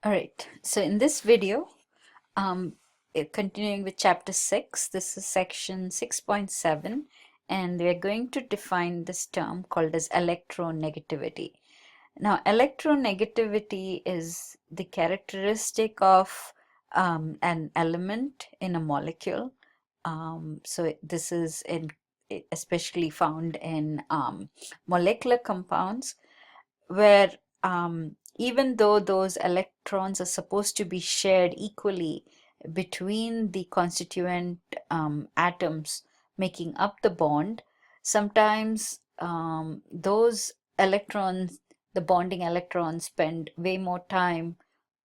All right, so in this video, continuing with chapter 6, this is section 6.7, and we're going to define this term called as electronegativity. Now, electronegativity is the characteristic of an element in a molecule. So this is especially found in molecular compounds where even though those electrons are supposed to be shared equally between the constituent atoms making up the bond, sometimes those electrons, the bonding electrons, spend way more time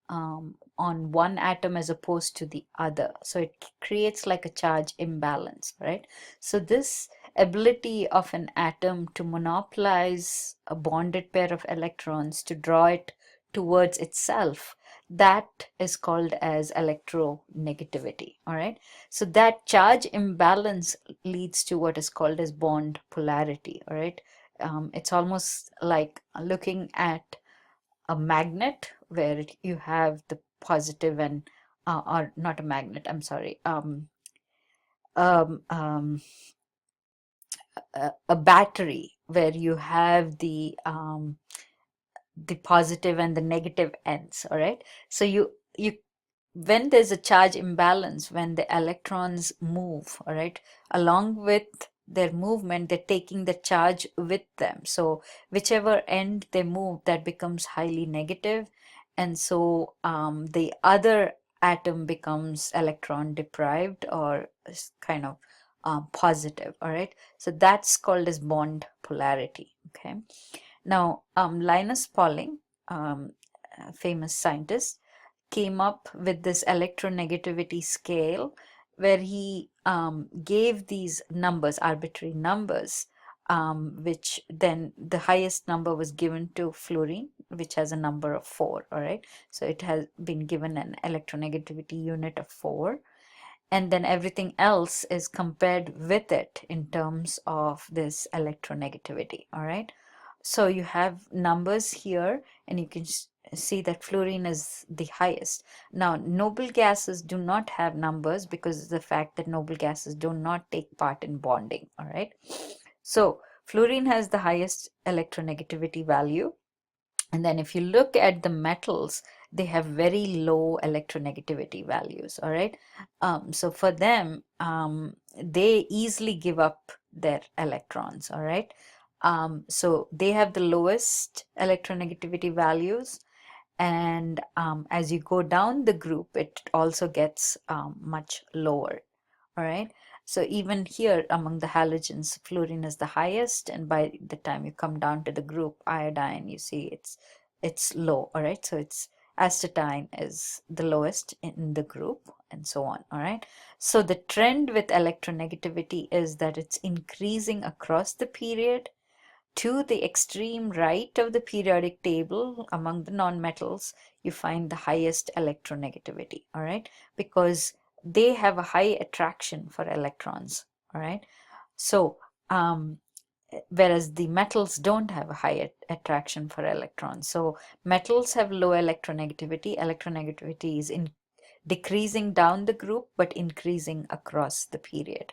on one atom as opposed to the other. So it creates like a charge imbalance, right? So this ability of an atom to monopolize a bonded pair of electrons to draw it towards itself, that is called as electronegativity. All right, so that charge imbalance leads to what is called as bond polarity. All right, it's almost like looking at a magnet where you have the positive and or not a magnet, I'm sorry, um, um, a battery where you have the positive and the negative ends. All right, so you when there's a charge imbalance, when the electrons move, all right, along with their movement, they're taking the charge with them. So whichever end they move, that becomes highly negative, and so the other atom becomes electron deprived or kind of positive. All right, so that's called as bond polarity. Okay, now Linus Pauling, a famous scientist, came up with this electronegativity scale where he gave these numbers, arbitrary numbers, which then the highest number was given to fluorine, which has a number of 4. All right, so it has been given an electronegativity unit of 4, and then everything else is compared with it in terms of this electronegativity. All right, so you have numbers here, and you can see that fluorine is the highest. Now, noble gases do not have numbers because of the fact that noble gases do not take part in bonding. All right, so fluorine has the highest electronegativity value. And then if you look at the metals, they have very low electronegativity values. All right, so for them, they easily give up their electrons. All right, so they have the lowest electronegativity values, and as you go down the group, it also gets much lower. All right, so even here among the halogens, fluorine is the highest, and by the time you come down to the group iodine, you see it's low. All right, so it's astatine is the lowest in the group, and so on. All right, so the trend with electronegativity is that it's increasing across the period. To the extreme right of the periodic table, among the nonmetals, you find the highest electronegativity. All right, because they have a high attraction for electrons. All right, so whereas the metals don't have a high attraction for electrons. So metals have low electronegativity. Electronegativity is decreasing down the group but increasing across the period.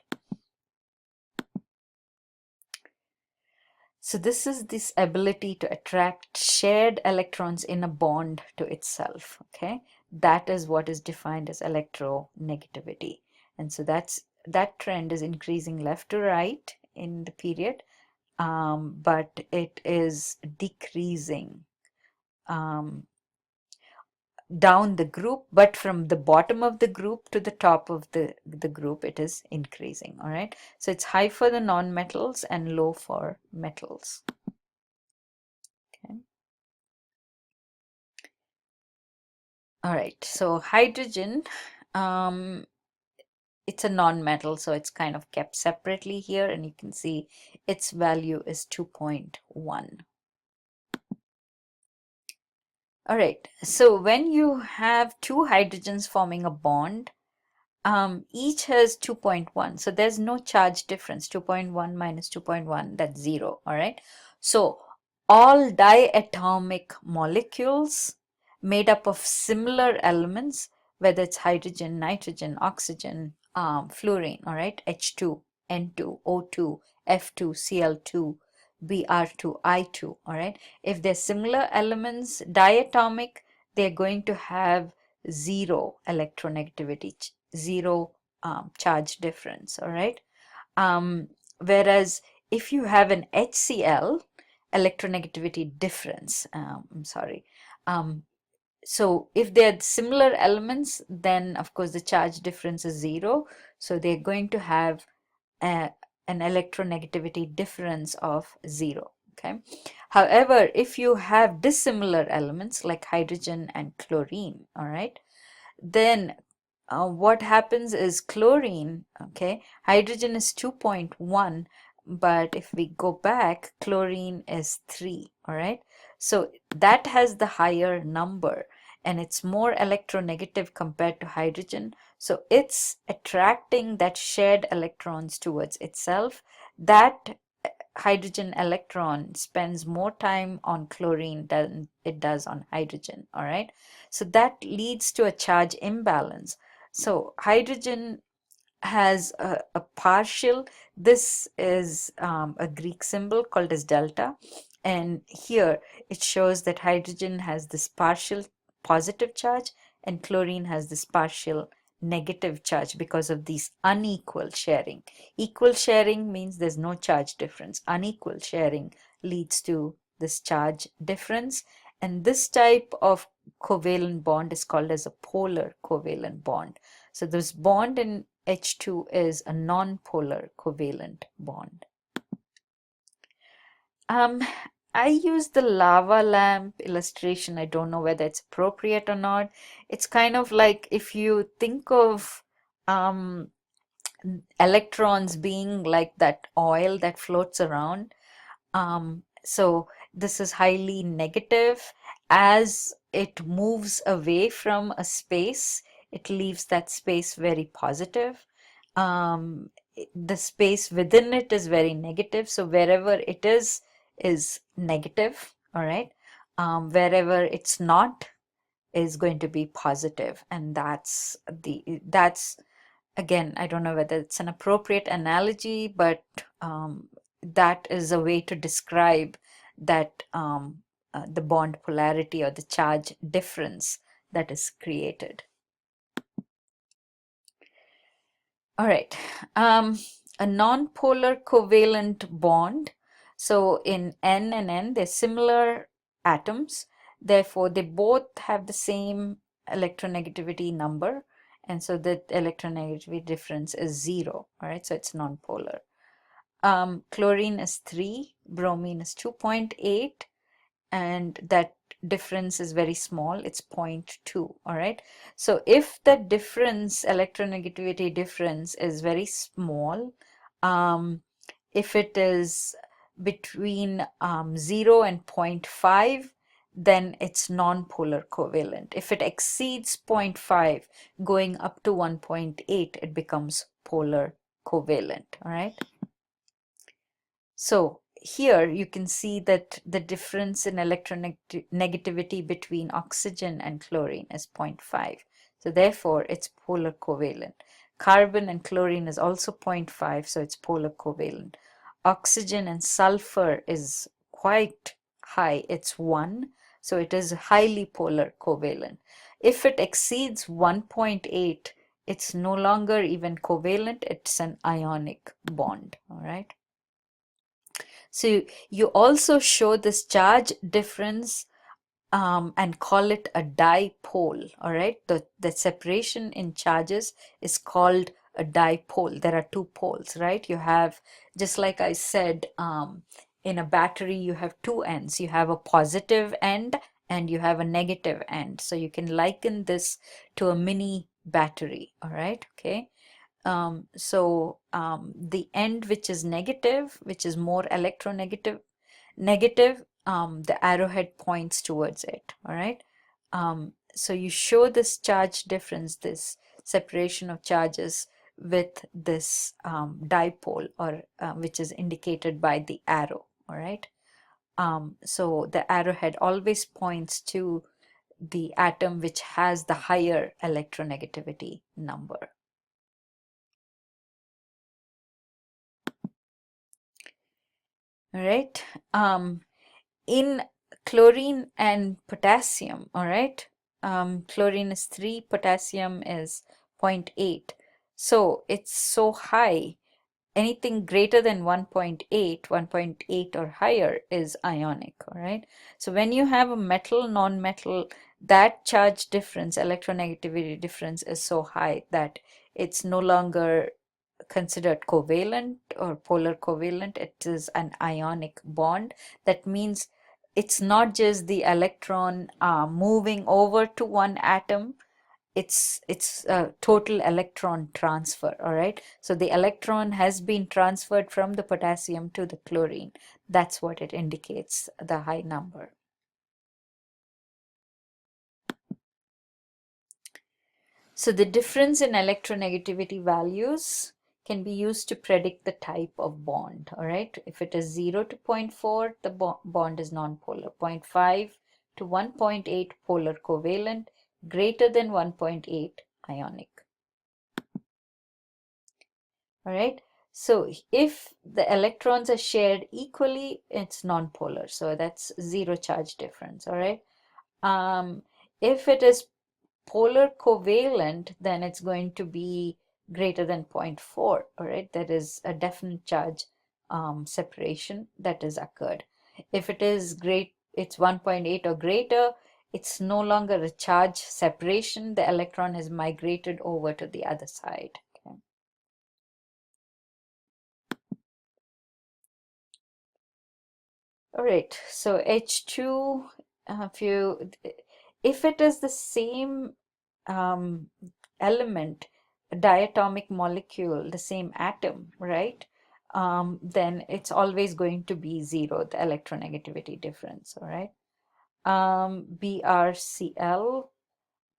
So this is this ability to attract shared electrons in a bond to itself. Okay, that is what is defined as electronegativity, and so that trend is increasing left to right in the period, but it is decreasing down the group, but from the bottom of the group to the top of the group, it is increasing. All right, so it's high for the non-metals and low for metals. Okay. All right, so hydrogen, it's a non-metal, so it's kind of kept separately here, and you can see its value is 2.1. All right, so when you have two hydrogens forming a bond, each has 2.1, so there's no charge difference. 2.1 minus 2.1, that's 0. All right, so all diatomic molecules made up of similar elements, whether it's hydrogen, nitrogen, oxygen, fluorine, all right, H2, N2, O2, F2, Cl2, Br2, I2, all right. If they're similar elements, diatomic, they're going to have zero electronegativity, zero charge difference, all right. Whereas if you have an HCl, electronegativity difference, so if they're similar elements, then of course the charge difference is zero. So they're going to have an electronegativity difference of zero. Okay. However, if you have dissimilar elements like hydrogen and chlorine, all right, then what happens is chlorine, okay, hydrogen is 2.1, but if we go back, chlorine is 3, all right. So that has the higher number and it's more electronegative compared to hydrogen. So it's attracting that shared electrons towards itself. That hydrogen electron spends more time on chlorine than it does on hydrogen, all right. So that leads to a charge imbalance. So hydrogen has a partial, this is a Greek symbol called as delta, and here it shows that hydrogen has this partial positive charge and chlorine has this partial negative charge because of these unequal sharing. Equal sharing means there's no charge difference. Unequal sharing leads to this charge difference, and this type of covalent bond is called as a polar covalent bond. So this bond in H2 is a non-polar covalent bond. I use the lava lamp illustration. I don't know whether it's appropriate or not. It's kind of like if you think of electrons being like that oil that floats around. So this is highly negative. As it moves away from a space, it leaves that space very positive. The space within it is very negative. So wherever it is negative, all right. Wherever it's not is going to be positive, and that's again, I don't know whether it's an appropriate analogy, but that is a way to describe that the bond polarity or the charge difference that is created. All right, a non-polar covalent bond. So in N and N, they're similar atoms. Therefore, they both have the same electronegativity number. And so the electronegativity difference is 0. All right, so it's non-polar. Chlorine is 3, bromine is 2.8, and that difference is very small, it's 0.2. All right, so if the difference, electronegativity difference, is very small, if it is between 0 and 0.5, then it's non-polar covalent. If it exceeds 0.5 going up to 1.8, it becomes polar covalent. All right, so here you can see that the difference in electronegativity between oxygen and chlorine is 0.5. So therefore it's polar covalent. Carbon and chlorine is also 0.5, so it's polar covalent. Oxygen and sulfur is quite high, it's 1, so it is highly polar covalent. If it exceeds 1.8, it's no longer even covalent, it's an ionic bond. All right. So you also show this charge difference and call it a dipole, all right? The separation in charges is called a dipole. There are two poles, right? You have, just like I said, in a battery, you have two ends. You have a positive end and you have a negative end. So you can liken this to a mini battery, all right? Okay. The end which is negative, which is more electronegative, the arrowhead points towards it. All right. So you show this charge difference, this separation of charges with this dipole, or which is indicated by the arrow. All right. So the arrowhead always points to the atom which has the higher electronegativity number. All right. In chlorine and potassium, all right, chlorine is 3, potassium is 0.8. So it's so high. Anything greater than 1.8 or higher is ionic, all right? So when you have a metal, non-metal, that charge difference, electronegativity difference is so high that it's no longer considered covalent or polar covalent. It is an ionic bond. That means it's not just the electron moving over to one atom, it's a total electron transfer, all right? So the electron has been transferred from the potassium to the chlorine. That's what it indicates, the high number. So the difference in electronegativity values can be used to predict the type of bond, all right? If it is 0 to 0.4, the bond is nonpolar. 0.5 to 1.8, polar covalent. Greater than 1.8, ionic. All right. So if the electrons are shared equally, it's nonpolar. So that's zero charge difference. All right. If it is polar covalent, then it's going to be greater than 0.4. All right. That is a definite charge separation that has occurred. If it is it's 1.8 or greater, it's no longer a charge separation. The electron has migrated over to the other side. Okay. All right, so H2, if it is the same element, diatomic molecule, the same atom, right? Then it's always going to be zero, the electronegativity difference, all right? BrCl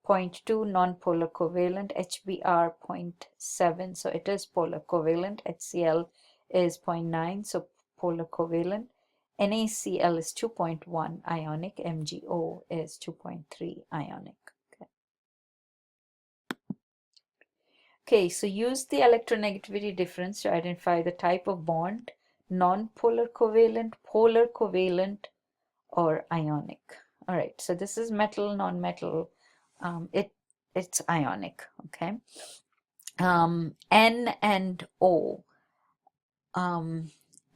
0.2 non-polar covalent, HBr 0.7, so it is polar covalent. HCl is 0.9, so polar covalent. NaCl is 2.1 ionic, MgO is 2.3 ionic. Okay, so use the electronegativity difference to identify the type of bond, non-polar covalent, polar covalent, or ionic. All right, so this is metal, non-metal. It's ionic, okay? N and O.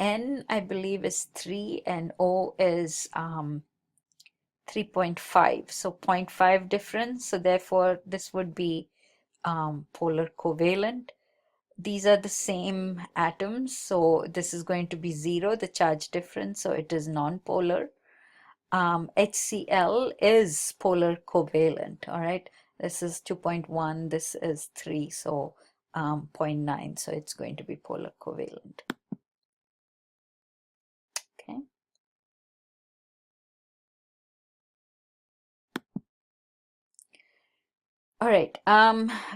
N, I believe, is 3 and O is 3.5. So 0.5 difference. So therefore, this would be polar covalent. These are the same atoms. So this is going to be 0, the charge difference. So it is non-polar. HCl is polar covalent. All right. This is 2.1. This is 3. So 0.9. So it's going to be polar covalent. Okay. All right,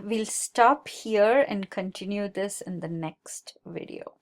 we'll stop here and continue this in the next video.